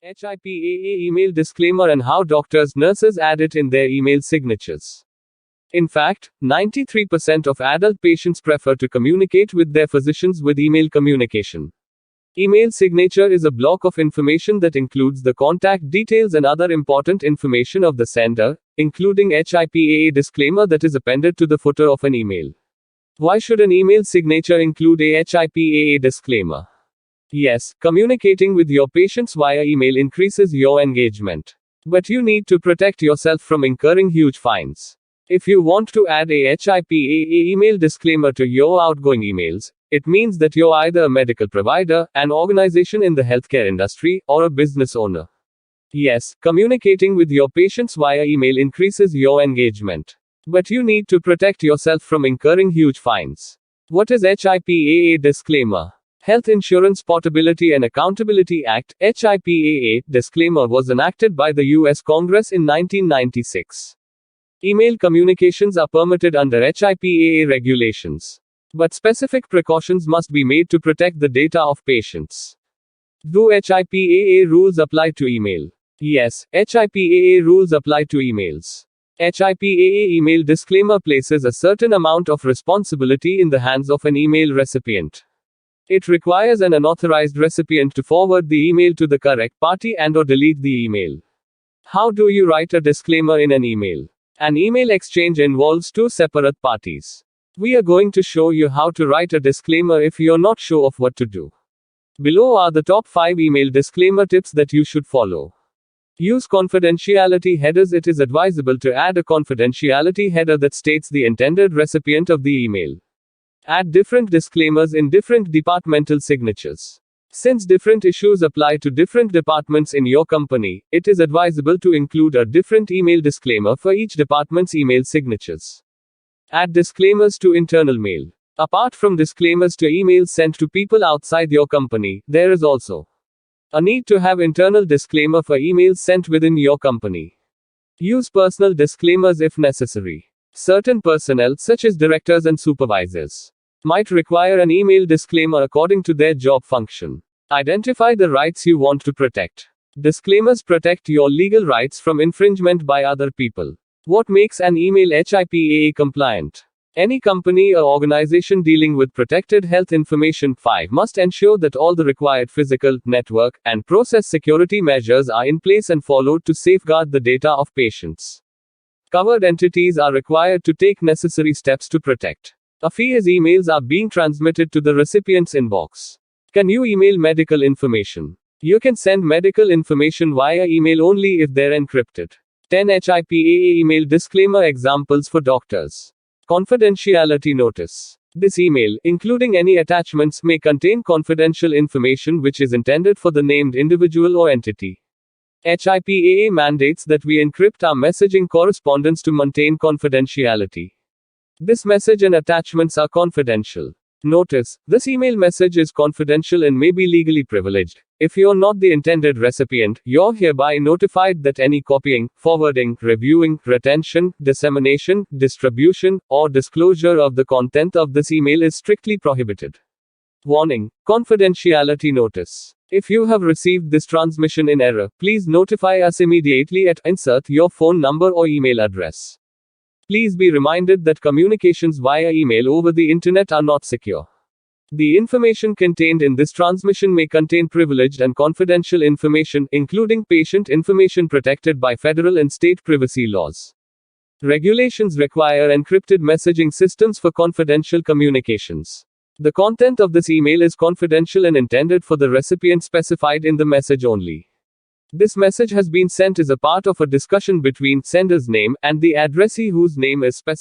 HIPAA email disclaimer and how doctors, nurses add it in their email signatures. In fact, 93% of adult patients prefer to communicate with their physicians with email communication. Email signature is a block of information that includes the contact details and other important information of the sender, including HIPAA disclaimer that is appended to the footer of an email. Why should an email signature include a HIPAA disclaimer? Yes, communicating with your patients via email increases your engagement. But you need to protect yourself from incurring huge fines. If you want to add a HIPAA email disclaimer to your outgoing emails, it means that you're either a medical provider, an organization in the healthcare industry, or a business owner. Yes, communicating with your patients via email increases your engagement. But you need to protect yourself from incurring huge fines. What is HIPAA disclaimer? Health Insurance Portability and Accountability Act, HIPAA, disclaimer was enacted by the U.S. Congress in 1996. Email communications are permitted under HIPAA regulations. But specific precautions must be made to protect the data of patients. Do HIPAA rules apply to email? Yes, HIPAA rules apply to emails. HIPAA email disclaimer places a certain amount of responsibility in the hands of an email recipient. It requires an unauthorized recipient to forward the email to the correct party and/or delete the email. How do you write a disclaimer in an email? An email exchange involves two separate parties. We are going to show you how to write a disclaimer if you're not sure of what to do. Below are the top 5 email disclaimer tips that you should follow. Use confidentiality headers. It is advisable to add a confidentiality header that states the intended recipient of the email. Add different disclaimers in different departmental signatures. Since different issues apply to different departments in your company, it is advisable to include a different email disclaimer for each department's email signatures. Add disclaimers to internal mail. Apart from disclaimers to emails sent to people outside your company, there is also a need to have internal disclaimer for emails sent within your company. Use personal disclaimers if necessary. Certain personnel, such as directors and supervisors, might require an email disclaimer according to their job function. Identify the rights you want to protect. Disclaimers protect your legal rights from infringement by other people. What makes an email HIPAA compliant? Any company or organization dealing with protected health information 5 must ensure that all the required physical, network, and process security measures are in place and followed to safeguard the data of patients. Covered entities are required to take necessary steps to protect a fee as emails are being transmitted to the recipient's inbox. Can you email medical information? You can send medical information via email only if they're encrypted. 10 HIPAA email disclaimer examples for doctors. Confidentiality notice. This email, including any attachments, may contain confidential information which is intended for the named individual or entity. HIPAA mandates that we encrypt our messaging correspondence to maintain confidentiality. This message and attachments are confidential. Notice, this email message is confidential and may be legally privileged. If you're not the intended recipient, you're hereby notified that any copying, forwarding, reviewing, retention, dissemination, distribution, or disclosure of the content of this email is strictly prohibited. Warning: confidentiality notice. If you have received this transmission in error, please notify us immediately at insert your phone number or email address. Please be reminded that communications via email over the internet are not secure. The information contained in this transmission may contain privileged and confidential information, including patient information protected by federal and state privacy laws. Regulations require encrypted messaging systems for confidential communications. The content of this email is confidential and intended for the recipient specified in the message only. This message has been sent as a part of a discussion between sender's name and the addressee whose name is specified.